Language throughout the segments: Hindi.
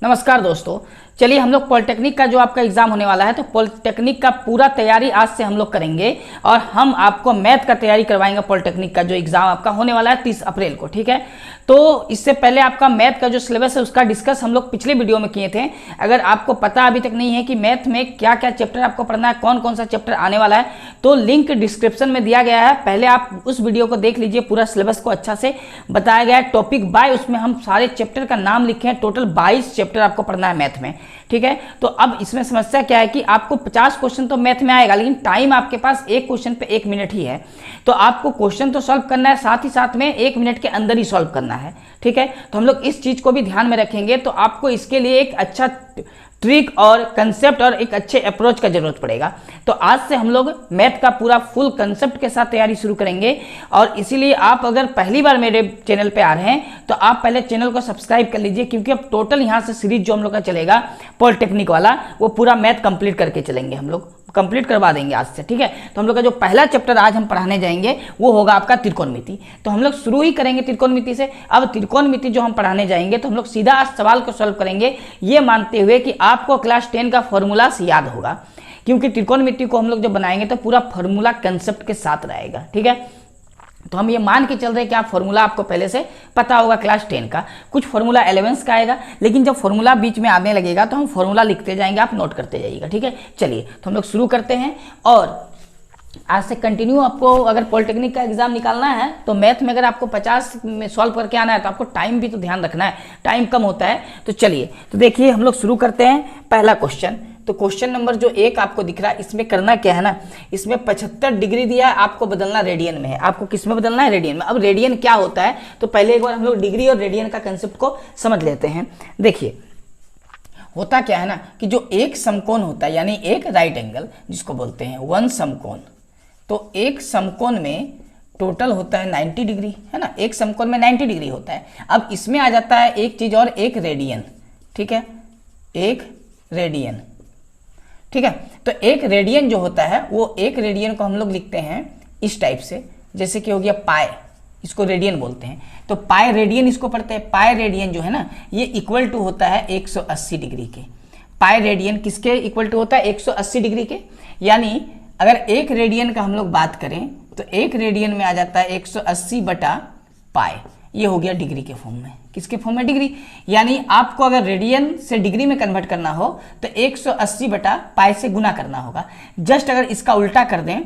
नमस्कार दोस्तों, चलिए हम लोग पॉलिटेक्निक का जो आपका एग्जाम होने वाला है तो पॉलिटेक्निक का पूरा तैयारी आज से हम लोग करेंगे और हम आपको मैथ का तैयारी करवाएंगे। पॉलिटेक्निक का जो एग्जाम आपका होने वाला है 30 अप्रैल को, ठीक है। तो इससे पहले आपका मैथ का जो सिलेबस है उसका डिस्कस हम लोग पिछले वीडियो में किए थे। अगर आपको पता अभी तक नहीं है कि मैथ में क्या क्या चैप्टर आपको पढ़ना है, कौन कौन सा चैप्टर आने वाला है, तो लिंक डिस्क्रिप्शन में दिया गया है। पहले आप उस वीडियो को देख लीजिए, पूरा सिलेबस को अच्छा से बताया गया है टॉपिक बाय, उसमें हम सारे चैप्टर का नाम लिखे हैं। टोटल 22 चैप्टर आपको पढ़ना है मैथ में, ठीक है। तो अब इसमें समस्या क्या है कि आपको 50 क्वेश्चन तो मैथ में आएगा, लेकिन टाइम आपके पास एक क्वेश्चन पे 1 मिनट ही है। तो आपको क्वेश्चन तो सॉल्व करना है, साथ ही साथ में 1 मिनट के अंदर ही सॉल्व करना है, ठीक है। तो हम लोग इस चीज को भी ध्यान में रखेंगे। तो आपको इसके लिए एक अच्छा ट्रिक और कंसेप्ट और एक अच्छे अप्रोच का जरूरत पड़ेगा। तो आज से हम लोग मैथ का पूरा फुल कंसेप्ट के साथ तैयारी शुरू करेंगे। और इसीलिए आप अगर पहली बार मेरे चैनल पे आ रहे हैं तो आप पहले चैनल को सब्सक्राइब कर लीजिए, क्योंकि अब टोटल यहाँ से सीरीज जो हम लोग का चलेगा पॉलिटेक्निक वाला, वो पूरा मैथ कंप्लीट करके चलेंगे, हम लोग कंप्लीट करवा देंगे आज से, ठीक है। तो हम लोग का जो पहला चैप्टर आज हम पढ़ाने जाएंगे वो होगा आपका त्रिकोणमिति। तो हम लोग शुरू ही करेंगे त्रिकोणमिति से। अब त्रिकोणमिति जो हम पढ़ाने जाएंगे तो हम लोग सीधा आज सवाल को सॉल्व करेंगे, ये मानते हुए कि आपको क्लास 10 का फॉर्मूला याद होगा, क्योंकि त्रिकोणमिति को हम लोग जब बनाएंगे तो पूरा फॉर्मूला कंसेप्ट के साथ रहेगा, ठीक है। तो हम ये मान के चल रहे हैं कि आप फॉर्मूला आपको पहले से पता होगा क्लास 10 का, कुछ फॉर्मूला 11th का आएगा, लेकिन जब फॉर्मूला बीच में आने लगेगा तो हम फॉर्मूला लिखते जाएंगे, आप नोट करते जाइएगा, ठीक है। चलिए तो हम लोग शुरू करते हैं। और आज से कंटिन्यू आपको अगर पॉलिटेक्निक का एग्जाम निकालना है तो मैथ में अगर आपको 50 में सॉल्व करके आना है तो आपको टाइम भी तो ध्यान रखना है, टाइम कम होता है। तो चलिए तो देखिए हम लोग शुरू करते हैं पहला क्वेश्चन। तो क्वेश्चन नंबर जो 1 आपको दिख रहा है, इसमें करना क्या है ना, इसमें 75 डिग्री दिया है, आपको बदलना रेडियन में है। आपको किस में बदलना है? रेडियन में। अब रेडियन क्या होता है तो पहले एक बार हम लोग डिग्री और रेडियन का कंसेप्ट को समझ लेते हैं। देखिए होता क्या है ना कि जो एक समकोण होता है, यानी एक राइट एंगल जिसको बोलते हैं वन समकोण, तो एक समकोण में टोटल होता है 90 डिग्री, है ना। एक समकोण में 90 डिग्री होता है। अब इसमें आ जाता है एक चीज और, एक रेडियन, ठीक है, एक रेडियन, ठीक है। तो एक रेडियन जो होता है वो एक रेडियन को हम लोग लिखते हैं इस टाइप से, जैसे कि हो गया पाई, इसको रेडियन बोलते हैं। तो पाई रेडियन इसको पढ़ते हैं। पाई रेडियन जो है ना ये इक्वल टू होता है 180 डिग्री के। पाई रेडियन किसके इक्वल टू होता है? 180 डिग्री के। यानी अगर एक रेडियन का हम लोग बात करें तो एक रेडियन में आ जाता है 180 बटा पाई, ये हो गया डिग्री के फॉर्म में। किसके फॉर्म में? डिग्री। यानी आपको अगर रेडियन से डिग्री में कन्वर्ट करना हो तो 180 बटा पाई से गुना करना होगा। जस्ट अगर इसका उल्टा कर दें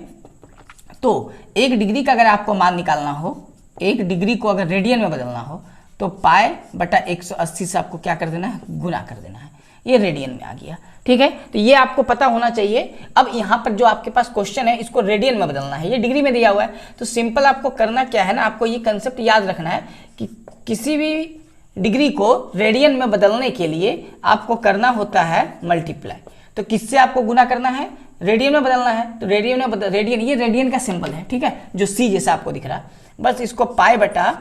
तो एक डिग्री का अगर आपको मान निकालना हो, एक डिग्री को अगर रेडियन में बदलना हो तो पाई बटा 180 से आपको क्या कर देना है? गुना कर देना है। ये रेडियन में आ गया, ठीक है। तो ये आपको पता होना चाहिए। अब यहाँ पर जो आपके पास क्वेश्चन है इसको रेडियन में बदलना है, ये डिग्री में दिया हुआ है। तो सिंपल आपको करना क्या है ना, आपको ये कंसेप्ट याद रखना है कि किसी भी डिग्री को रेडियन में बदलने के लिए आपको करना होता है मल्टीप्लाई। तो किससे आपको गुना करना है? रेडियन में बदलना है। तो रेडियन में रेडियन, ये रेडियन का सिंबल है, ठीक है, जो सी जैसा आपको दिख रहा है। बस इसको पाई बटा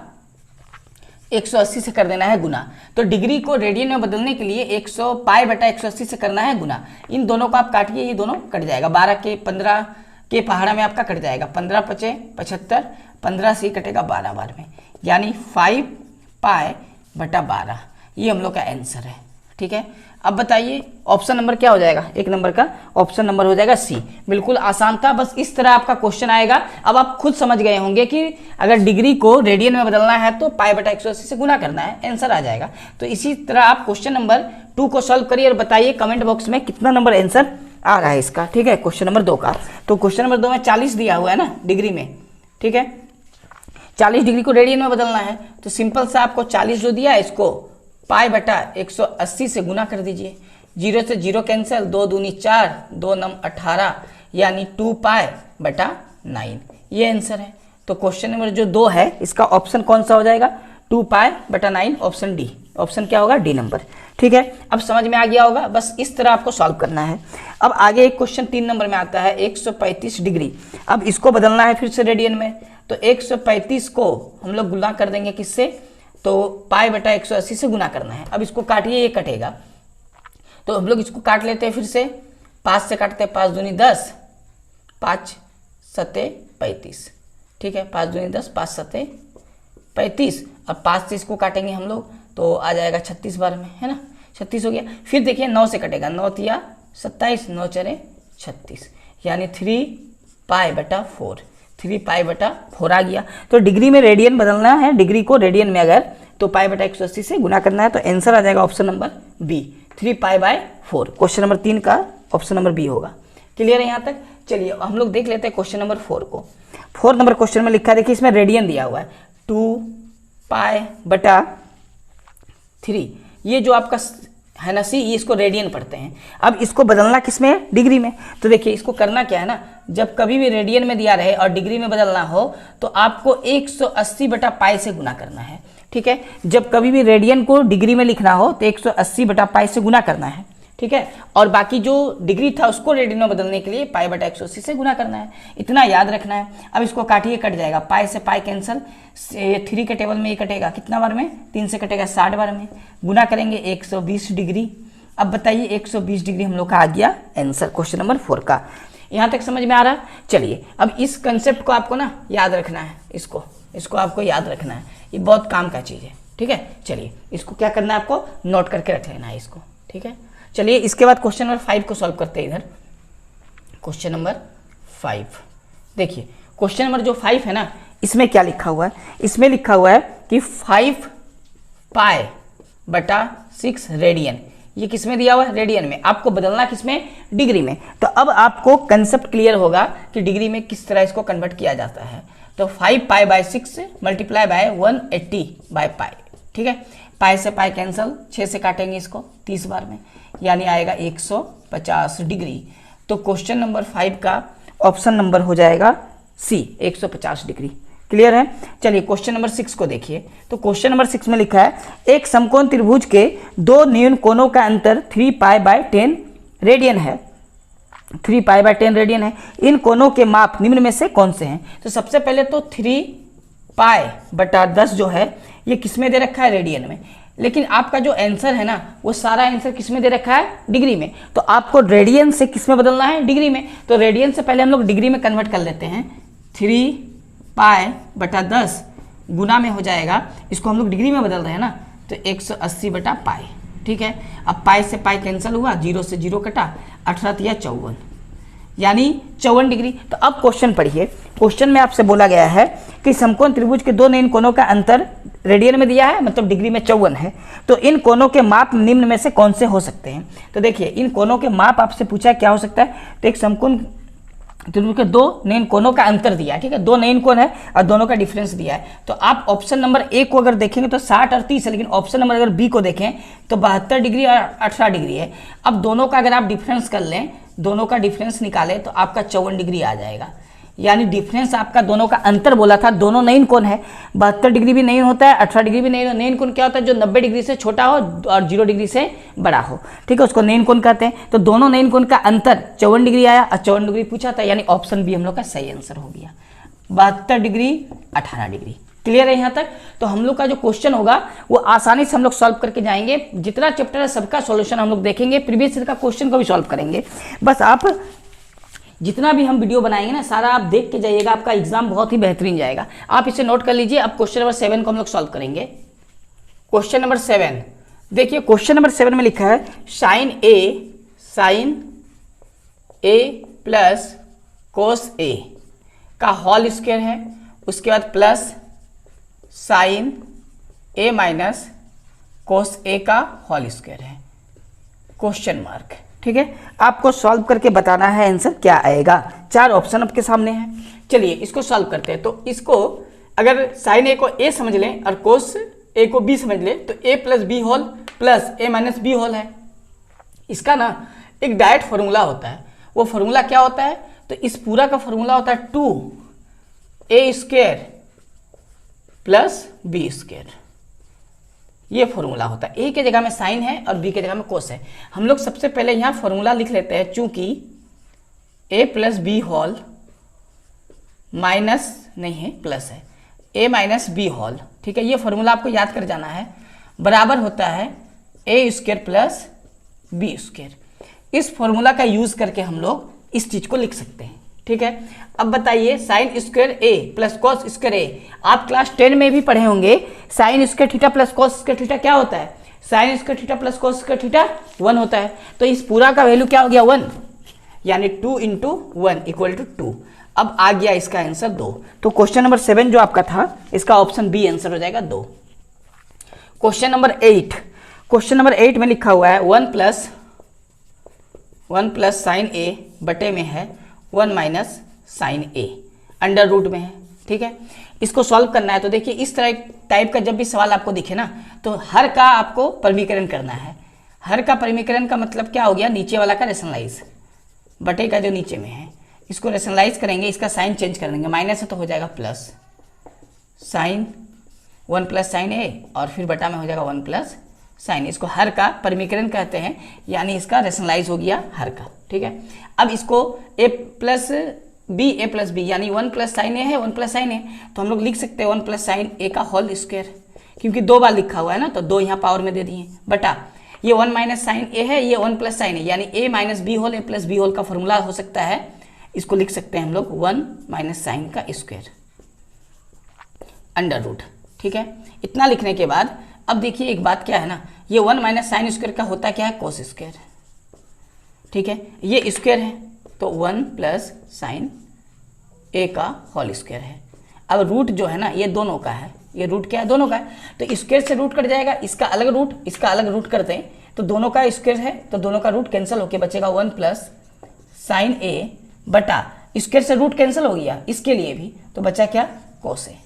180 से कर देना है गुना। तो डिग्री को रेडियन में बदलने के लिए 100 पाई बटा 180 से करना है गुना। इन दोनों को आप काटिए, ये दोनों कट जाएगा। 12 के 15 के पहाड़ा में आपका कट जाएगा। 15 पचे 75, 15 से कटेगा 12 बार में, यानी 5 पाई बटा 12। ये हम लोग का आंसर है, ठीक है। अब बताइए ऑप्शन नंबर क्या हो जाएगा? 1 नंबर का ऑप्शन नंबर हो जाएगा सी। बिल्कुल आसान था, बस इस तरह आपका क्वेश्चन आएगा। अब आप खुद समझ गए होंगे कि अगर डिग्री को रेडियन में बदलना है तो पाई बटा 180 से गुना करना है, आंसर आ जाएगा। तो इसी तरह आप क्वेश्चन नंबर 2 को सॉल्व करिए और बताइए कमेंट बॉक्स में कितना नंबर आंसर आ रहा है इसका, ठीक है। क्वेश्चन नंबर 2 का, तो क्वेश्चन नंबर 2 में 40 दिया हुआ है ना डिग्री में, ठीक है। 40 डिग्री को रेडियन में बदलना है तो सिंपल से आपको 40 जो दिया है इसको पाई बटा 180 से गुना कर दीजिए। 0 से 0 कैंसिल, 2 दूनी 4, 2 नम 18, यानी 2 पाई बटा 9। ये आंसर है। तो क्वेश्चन नंबर जो 2 है इसका ऑप्शन कौन सा हो जाएगा? 2 पाई बटा 9, ऑप्शन डी। ऑप्शन क्या होगा? डी नंबर, ठीक है। अब समझ में आ गया होगा, बस इस तरह आपको सॉल्व करना है। अब आगे एक क्वेश्चन 3 नंबर में आता है 135 डिग्री। अब इसको बदलना है फिर से रेडियन में। तो 135 को हम लोग गुना कर देंगे किससे? तो पाई बटा 180 से गुना करना है। अब इसको काटिए, ये कटेगा। तो हम लोग इसको काट लेते हैं फिर से, 5 से काटते हैं, 5 दूनी 10, 5 सते 35, ठीक है। 5 दूनी 10, 5 सते 35। अब 5 से इसको काटेंगे हम लोग तो आ जाएगा 36 बार में, है ना। 36 हो गया। फिर देखिए 9 से कटेगा, 9 तिया 27, 9 चरे 36, यानी 3 पाई बटा 4, 3 पाई बटा 4 आ गया। तो डिग्री में रेडियन बदलना है, डिग्री को रेडियन में अगर, तो पाई बटा 180 से गुना करना है। तो आंसर आ जाएगा option number B, 3 pi by 4। Question number 3 का ऑप्शन नंबर बी होगा। क्लियर है यहाँ तक? चलिए हम लोग देख लेते हैं क्वेश्चन नंबर 4 को। 4 नंबर क्वेश्चन में लिखा है, देखिए इसमें रेडियन दिया हुआ है 2 पाई बटा 3, ये जो आपका है ना सी, ये इसको रेडियन पढ़ते हैं। अब इसको बदलना किस में है? डिग्री में। तो देखिए इसको करना क्या है ना, जब कभी भी रेडियन में दिया रहे और डिग्री में बदलना हो तो आपको 180 बटा पाई से गुना करना है। ठीक है, जब कभी भी रेडियन को डिग्री में लिखना हो तो 180 बटा पाई से गुना करना है। ठीक है, और बाकी जो डिग्री था उसको रेडियन में बदलने के लिए पाई बटा 180 से गुना करना है, इतना याद रखना है। अब इसको काटिए, कट जाएगा, पाई से पाई कैंसिल, 3 के टेबल में ये कटेगा कितना बार में? 3 से कटेगा 60 बार में, गुना करेंगे 120 डिग्री। अब बताइए 120 डिग्री हम लोग का आ गया आंसर क्वेश्चन नंबर 4 का। यहाँ तक समझ में आ रहा है? चलिए अब इस कंसेप्ट को आपको ना याद रखना है, इसको आपको याद रखना है, ये बहुत काम का चीज़ है। ठीक है, चलिए इसको क्या करना है, आपको नोट करके रख लेना है इसको। ठीक है, चलिए इसके बाद क्वेश्चन नंबर 5 को सॉल्व करते हैं। इधर क्वेश्चन नंबर 5 देखिए, क्वेश्चन नंबर जो 5 है ना, इसमें क्या लिखा हुआ है? इसमें लिखा हुआ है कि 5 पाई बटा 6 रेडियन, ये किस में दिया हुआ है? रेडियन में। आपको बदलना किस में? डिग्री में। तो अब आपको कंसेप्ट क्लियर होगा कि डिग्री में किस तरह इसको कन्वर्ट किया जाता है। तो 5 pi by 6 multiply by 180 by pi. ठीक है, पाई से पाई कैंसिल, 6 से काटेंगे इसको 30 बार में, यानी आएगा 150 डिग्री। तो क्वेश्चन नंबर 5 का ऑप्शन नंबर हो जाएगा सी, 150 डिग्री। क्लियर है? चलिए क्वेश्चन नंबर 6 को देखिए। तो क्वेश्चन नंबर 6 में लिखा है, एक समकोण त्रिभुज के 2 न्यून कोणों का अंतर 3 पाई बाय 10 रेडियन है। 3 पाई बाय 10 रेडियन है। इन कोणों के माप निम्न में से कौन से हैं? तो सबसे पहले तो 3 पाई बटा 10 जो है ये किस में दे रखा है? रेडियन में। लेकिन आपका जो आंसर है ना, वो सारा आंसर किस में दे रखा है? डिग्री में। तो आपको रेडियन से किस में बदलना है? डिग्री में। तो रेडियन से पहले हम लोग डिग्री में कन्वर्ट कर लेते हैं। 3 पाई बटा 10 गुना में हो जाएगा, इसको हम लोग डिग्री में बदल रहे हैं ना, तो 180 बटा पाई। ठीक है, अब पाई से पाई कैंसिल हुआ, 0 से 0 कटा, 18 या 54, यानी 54 डिग्री। तो अब क्वेश्चन पढ़िए। क्वेश्चन में आपसे बोला गया है कि समकोण त्रिभुज के 2 न्यून कोणों का अंतर रेडियन में दिया है, मतलब डिग्री में 54 है। तो इन कोणों के माप निम्न में से कौन से हो सकते हैं? तो देखिए इन कोणों के माप आपसे पूछा क्या हो सकता है? तो एक समकोण त्रिभुज के 2 न्यून कोणों का अंतर दिया है। ठीक है, 2 न्यून कोण है और दोनों का डिफरेंस दिया है। तो आप ऑप्शन नंबर ए को अगर देखेंगे तो 60 और 30 है, लेकिन ऑप्शन नंबर अगर बी को देखें तो 72 डिग्री और 18 डिग्री है। अब दोनों का अगर आप डिफरेंस कर लें, दोनों का डिफरेंस निकालें तो आपका 54 डिग्री आ जाएगा। यानी डिफरेंस आपका दोनों का अंतर बोला था, दोनों न्यून कोण है। 72 डिग्री भी न्यून होता है, 18 डिग्री भी न्यून। न्यून कोण क्या होता है? जो 90 डिग्री से छोटा हो और 0 डिग्री से बड़ा हो। ठीक है, उसको न्यून कोण कहते हैं। तो दोनों न्यून कोण का अंतर 54 डिग्री आया और 54 डिग्री पूछा था, यानी ऑप्शन बी हम लोग का सही आंसर हो गया। 72 डिग्री 18 डिग्री। क्लियर है यहाँ तक? तो हम लोग का जो क्वेश्चन होगा वो आसानी से हम लोग सॉल्व करके जाएंगे। जितना चैप्टर है सबका सॉल्यूशन हम लोग देखेंगे, प्रीवियस ईयर का क्वेश्चन को भी सॉल्व करेंगे। बस आप जितना भी हम वीडियो बनाएंगे ना, सारा आप देख के जाइएगा, आपका एग्जाम बहुत ही बेहतरीन जाएगा। आप इसे नोट कर लीजिए। अब क्वेश्चन नंबर 7 को हम लोग सॉल्व करेंगे। क्वेश्चन नंबर 7 देखिए, क्वेश्चन नंबर 7 में लिखा है साइन ए प्लस कोस ए का होल स्क्वायर है, उसके बाद प्लस साइन ए माइनस कोस ए का होल स्क्वायर है, क्वेश्चन मार्क। ठीक है, आपको सॉल्व करके बताना है आंसर क्या आएगा। 4 ऑप्शन आपके सामने हैं। चलिए इसको सॉल्व करते हैं। तो इसको अगर साइन ए को ए समझ लें और कोस ए को बी समझ लें तो ए प्लस बी होल प्लस ए माइनस बी होल है। इसका ना एक डायरेक्ट फार्मूला होता है। वो फार्मूला क्या होता है? तो इस पूरा का फार्मूला होता है 2a square plus B square. ये फॉर्मूला होता है। ए के जगह में साइन है और बी के जगह में कोस है। हम लोग सबसे पहले यहाँ फॉर्मूला लिख लेते हैं, चूंकि ए प्लस बी होल माइनस नहीं है, प्लस है, ए माइनस बी होल। ठीक है, ये फॉर्मूला आपको याद कर जाना है। बराबर होता है ए स्क्वायर प्लस बी स्क्वायर। इस फॉर्मूला का यूज करके हम लोग इस चीज को लिख सकते हैं। ठीक है, अब बताइए साइन स्क्वायर ए प्लस कॉस स्क्वायर ए, आप क्लास 10 में भी पढ़े होंगे। Sine square theta plus cos square theta क्या होता है? Sine square theta plus cos square theta 1 होता है। तो इस पूरा का वैल्यू क्या हो गया 1, यानी 2 × 1 इक्वल टू 2। अब आ गया इसका आंसर 2। तो क्वेश्चन नंबर 7 जो आपका था इसका ऑप्शन बी आंसर हो जाएगा 2। क्वेश्चन नंबर 8, क्वेश्चन नंबर 8 में लिखा हुआ है 1 प्लस साइन ए बटे में है 1 माइनस साइन ए, अंडर रूट में है। ठीक है, इसको सॉल्व करना है। तो देखिए इस तरह टाइप का जब भी सवाल आपको दिखे ना तो हर का आपको परिमीकरण करना है। हर का परिमीकरण का मतलब क्या हो गया, नीचे वाला का रेशनलाइज, बटे का जो नीचे में है इसको रेशनलाइज करेंगे, इसका साइन चेंज कर देंगे, माइनस है तो हो जाएगा प्लस साइन 1 प्लस साइन ए और फिर बटा में हो जाएगा 1 प्लस साइन। इसको हर का परिमीकरण कहते हैं, यानी इसका रेशनलाइज हो गया हर का। ठीक है, अब इसको a प्लस बी यानी 1 प्लस साइन ए है 1 प्लस साइन ए, तो हम लोग लिख सकते हैं 1 प्लस साइन ए का होल स्क्वायर, क्योंकि 2 बार लिखा हुआ है ना तो 2 यहाँ पावर में दे दिए, बटा ये 1 माइनस साइन ए है, ये 1 प्लस साइन ए, यानी a minus B whole a plus B whole का फॉर्मूला हो सकता है। इसको लिख सकते हैं हम लोग 1 माइनस साइन का स्क्वायर अंडर रूट। ठीक है, इतना लिखने के बाद अब देखिए एक बात क्या है ना, ये 1 माइनस साइन स्क्वायर का होता क्या है, कोस स्क्वायर। ठीक है, ये स्क्वायर है तो 1 प्लस साइन ए का होल स्क्वायर है। अब रूट जो है ना ये दोनों का है, ये रूट क्या है, दोनों का है, तो स्क्वायर से रूट कट जाएगा, इसका अलग रूट इसका अलग रूट करते हैं तो दोनों का स्क्वायर है तो दोनों का रूट कैंसिल होके बचेगा 1 प्लस साइन ए बटा स्क्वायर से रूट कैंसिल हो गया इसके लिए भी, तो बचा क्या, कोस ए।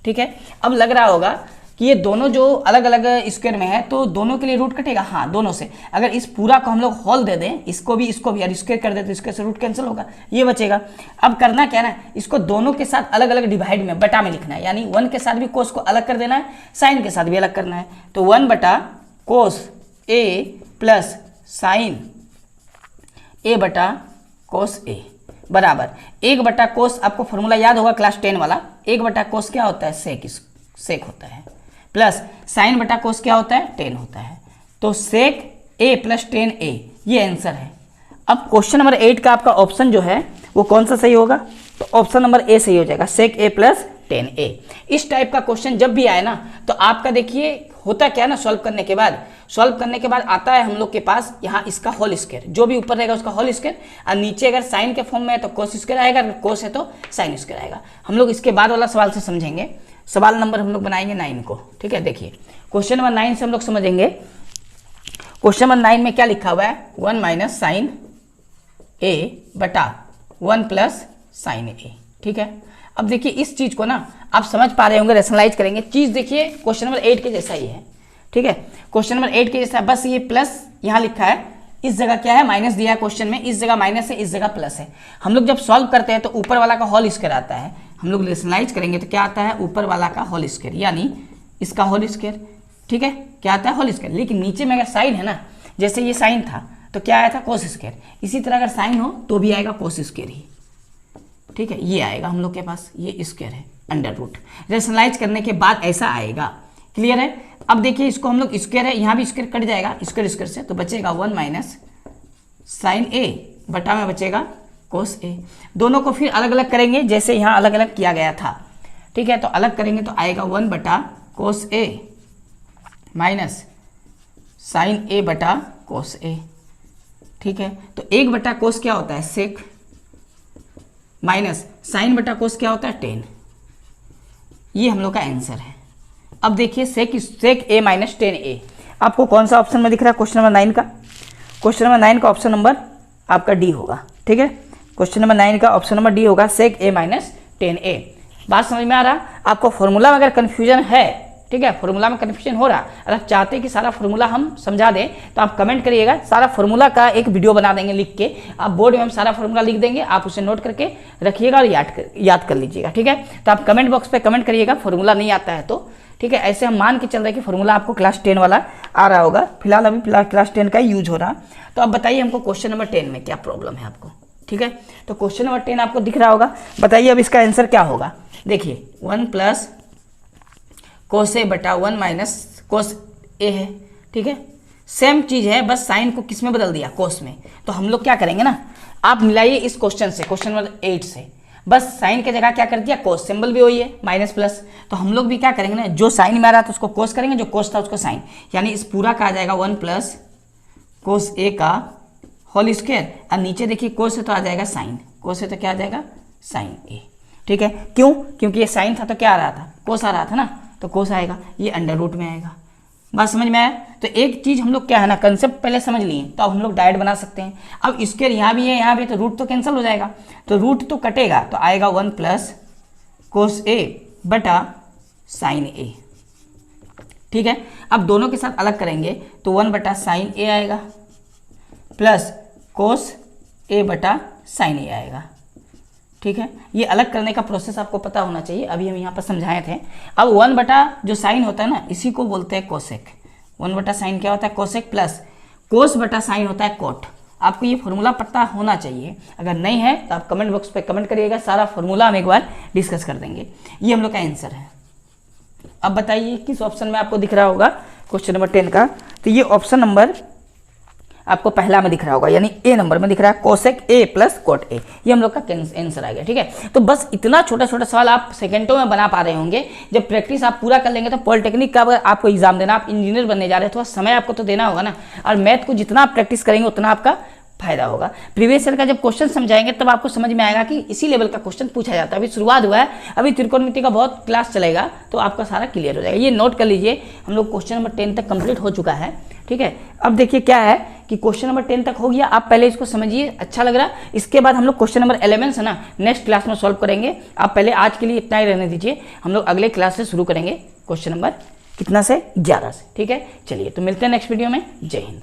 ठीक है, अब लग रहा होगा कि ये दोनों जो अलग अलग स्क्वायर में है तो दोनों के लिए रूट कटेगा, हाँ दोनों से। अगर इस पूरा को हम लोग होल दे दें, इसको भी और स्क्वायर कर दें तो स्क्वायर से रूट कैंसिल होगा, ये बचेगा। अब करना क्या ना, इसको दोनों के साथ अलग अलग डिवाइड में बटा में लिखना है, यानी 1 के साथ भी कोस को अलग कर देना है, साइन के साथ भी अलग करना है। तो 1 बटा कोस ए प्लस साइन ए बटा कोस ए बराबर 1 बटा कोस, आपको फॉर्मूला याद होगा क्लास 10 वाला, 1 बटा कोस क्या होता है, सेक होता है, प्लस साइन बटा कोस क्या होता है, टेन होता है। तो सेक ए प्लस टेन ए, ये आंसर है। अब क्वेश्चन नंबर 8 का आपका ऑप्शन जो है वो कौन सा सही होगा, तो ऑप्शन नंबर ए सही हो जाएगा, सेक ए प्लस टेन ए। इस टाइप का क्वेश्चन जब भी आए ना तो आपका देखिए होता क्या है ना, सॉल्व करने के बाद आता है हम लोग के पास यहाँ इसका होल स्क्वायर, जो भी ऊपर रहेगा उसका होल स्क्वायर, और नीचे अगर साइन के फॉर्म में है तो कोस स्क्वायर आएगा, अगर कोस है तो साइन स्क्वायर आएगा। हम लोग इसके बाद वाला सवाल से समझेंगे, सवाल नंबर हम लोग बनाएंगे 9 को। ठीक है, देखिए क्वेश्चन नंबर 9 से हम लोग समझेंगे। क्वेश्चन नंबर 9 में क्या लिखा हुआ है, 1 माइनस साइन ए बटा 1 प्लस साइन ए। ठीक है, अब देखिए इस चीज को ना आप समझ पा रहे होंगे, रेशनलाइज करेंगे। चीज देखिए क्वेश्चन नंबर 8 के जैसा ही है। ठीक है, क्वेश्चन नंबर 8 के जैसा, बस ये प्लस यहाँ लिखा है, इस जगह क्या है, माइनस दिया है क्वेश्चन में, इस जगह माइनस है, इस जगह प्लस है। हम लोग जब सॉल्व करते हैं तो ऊपर वाला का होल स्क्वायर आता है, हम लोग रेशनलाइज करेंगे तो क्या आता है, ऊपर वाला का होल स्क्वायर, यानी इसका होल स्क्वायर। ठीक है, क्या आता है, होल स्क्वायर। लेकिन नीचे में अगर साइन है ना, जैसे ये साइन था तो क्या आया था, कोस स्क्वायर। इसी तरह अगर साइन हो तो भी आएगा कोस स्क्वायर ही। ठीक है, ये आएगा हम लोग के पास, ये स्क्वायर है अंडर रूट। रेशनलाइज करने के बाद ऐसा आएगा, क्लियर है। अब देखिए इसको हम लोग स्क्वायर है, यहाँ भी स्क्वायर कट जाएगा स्क्वायर से, तो बचेगा 1 माइनस साइन ए बटा में बचेगा कोस ए। दोनों को फिर अलग अलग करेंगे, जैसे यहाँ अलग अलग किया गया था। ठीक है, तो अलग करेंगे तो आएगा 1 बटा कोस ए माइनस साइन ए बटा कोस ए। ठीक है, तो 1 बटा कोस क्या होता है, सेक, माइनस साइन बटा कोस क्या होता है, टेन। ये हम लोग का आंसर है। अब देखिए सेक ए माइनस टेन ए, आपको कौन सा ऑप्शन में दिख रहा है, क्वेश्चन नंबर 9 का। क्वेश्चन नंबर 9 का ऑप्शन नंबर आपका डी होगा। ठीक है, क्वेश्चन नंबर 9 का ऑप्शन नंबर डी होगा, सेक ए माइनस टेन ए। बात समझ में आ रहा, आपको फॉर्मूला में अगर कन्फ्यूजन है, ठीक है, फॉर्मूला में कन्फ्यूजन हो रहा, अगर आप चाहते हैं कि सारा फॉर्मूला हम समझा दें तो आप कमेंट करिएगा, सारा फॉर्मूला का एक वीडियो बना देंगे लिख के, आप बोर्ड में हम सारा फॉर्मूला लिख देंगे, आप उसे नोट करके रखिएगा और याद कर लीजिएगा। ठीक है, तो आप कमेंट बॉक्स पे कमेंट करिएगा फॉर्मूला नहीं आता है तो। ठीक है, ऐसे हम मान के चल रहे हैं कि फॉर्मूला आपको क्लास 10 वाला आ रहा होगा, फिलहाल अभी क्लास 10 का यूज हो रहा। तो अब बताइए हमको क्वेश्चन नंबर 10 में क्या प्रॉब्लम है आपको। ठीक है, तो क्वेश्चन नंबर 10 आपको दिख रहा होगा, बताइए अब इसका आंसर क्या होगा। देखिए 1 प्लस कोस ए बटा 1 माइनस कोस ए है। ठीक है, सेम चीज है, बस साइन को किस में बदल दिया, कोस में। तो हम लोग क्या करेंगे ना, आप मिलाइए इस क्वेश्चन से, क्वेश्चन नंबर 8 से, बस साइन की जगह क्या कर दिया, कोस, सिंबल भी वही है माइनस प्लस। तो हम लोग भी क्या करेंगे ना, जो साइन में आ रहा था उसको कोस करेंगे, जो कोस था उसको साइन, यानी इस पूरा का आ जाएगा 1 प्लस कोस ए का होल स्क्वायर, और नीचे देखिए कोस से तो आ जाएगा साइन, कोस से तो क्या आ जाएगा साइन ए। ठीक है, क्यों, क्योंकि ये साइन था तो क्या आ रहा था, कोस आ रहा था ना, तो कोस आएगा, ये अंडर रूट में आएगा। बात समझ में आया। तो एक चीज हम लोग क्या है ना, कंसेप्ट पहले समझ लिए, तो अब हम लोग डायरेक्ट बना सकते हैं। अब इसके यहाँ भी है यहाँ भी, तो रूट तो कैंसिल हो जाएगा, तो रूट तो कटेगा, तो आएगा 1 प्लस कोस ए बटा साइन ए। ठीक है, अब दोनों के साथ अलग करेंगे तो 1 बटा साइन ए आएगा प्लस कोस ए बटा साइन ए आएगा। ठीक है, ये अलग करने का प्रोसेस आपको पता होना चाहिए, अभी हम यहाँ पर समझाए थे। अब 1 बटा जो साइन होता है ना, इसी को बोलते हैं कोसेक। 1 बटा साइन क्या होता है, कोसेक, प्लस कोस बटा साइन होता है कोट। आपको ये फॉर्मूला पता होना चाहिए, अगर नहीं है तो आप कमेंट बॉक्स पे कमेंट करिएगा, सारा फॉर्मूला हम एक बार डिस्कस कर देंगे। ये हम लोग का आंसर है। अब बताइए किस ऑप्शन में आपको दिख रहा होगा क्वेश्चन नंबर 10 का, तो ये ऑप्शन नंबर आपको पहला में दिख रहा होगा, यानी ए नंबर में दिख रहा है cosec A plus cot A, ये हम लोग का आंसर आ गया। ठीक है, तो बस इतना छोटा छोटा सवाल आप सेकंडों में बना पा रहे होंगे। जब प्रैक्टिस आप पूरा कर लेंगे तो पॉलिटेक्निक का अगर आपको एग्जाम देना, आप इंजीनियर बनने जा रहे हैं तो समय आपको तो देना होगा ना, और मैथ को जितना आप प्रैक्टिस करेंगे उतना आपका फायदा होगा। प्रीवियस ईयर का जब क्वेश्चन समझाएंगे तब आपको समझ में आएगा कि इसी लेवल का क्वेश्चन पूछा जाता है। अभी शुरुआत हुआ है, अभी त्रिकोणमिति का बहुत क्लास चलेगा, तो आपका सारा क्लियर हो जाएगा। ये नोट कर लीजिए, हम लोग क्वेश्चन नंबर 10 तक कंप्लीट हो चुका है। ठीक है, अब देखिए क्या है कि क्वेश्चन नंबर 10 तक हो गया, आप पहले इसको समझिए, अच्छा लग रहा है। इसके बाद हम लोग क्वेश्चन नंबर 11 है ना, नेक्स्ट क्लास में सॉल्व करेंगे। आप पहले आज के लिए इतना ही रहने दीजिए, हम लोग अगले क्लास से शुरू करेंगे क्वेश्चन नंबर कितना से 11 से। ठीक है, चलिए तो मिलते हैं नेक्स्ट वीडियो में। जय हिंद।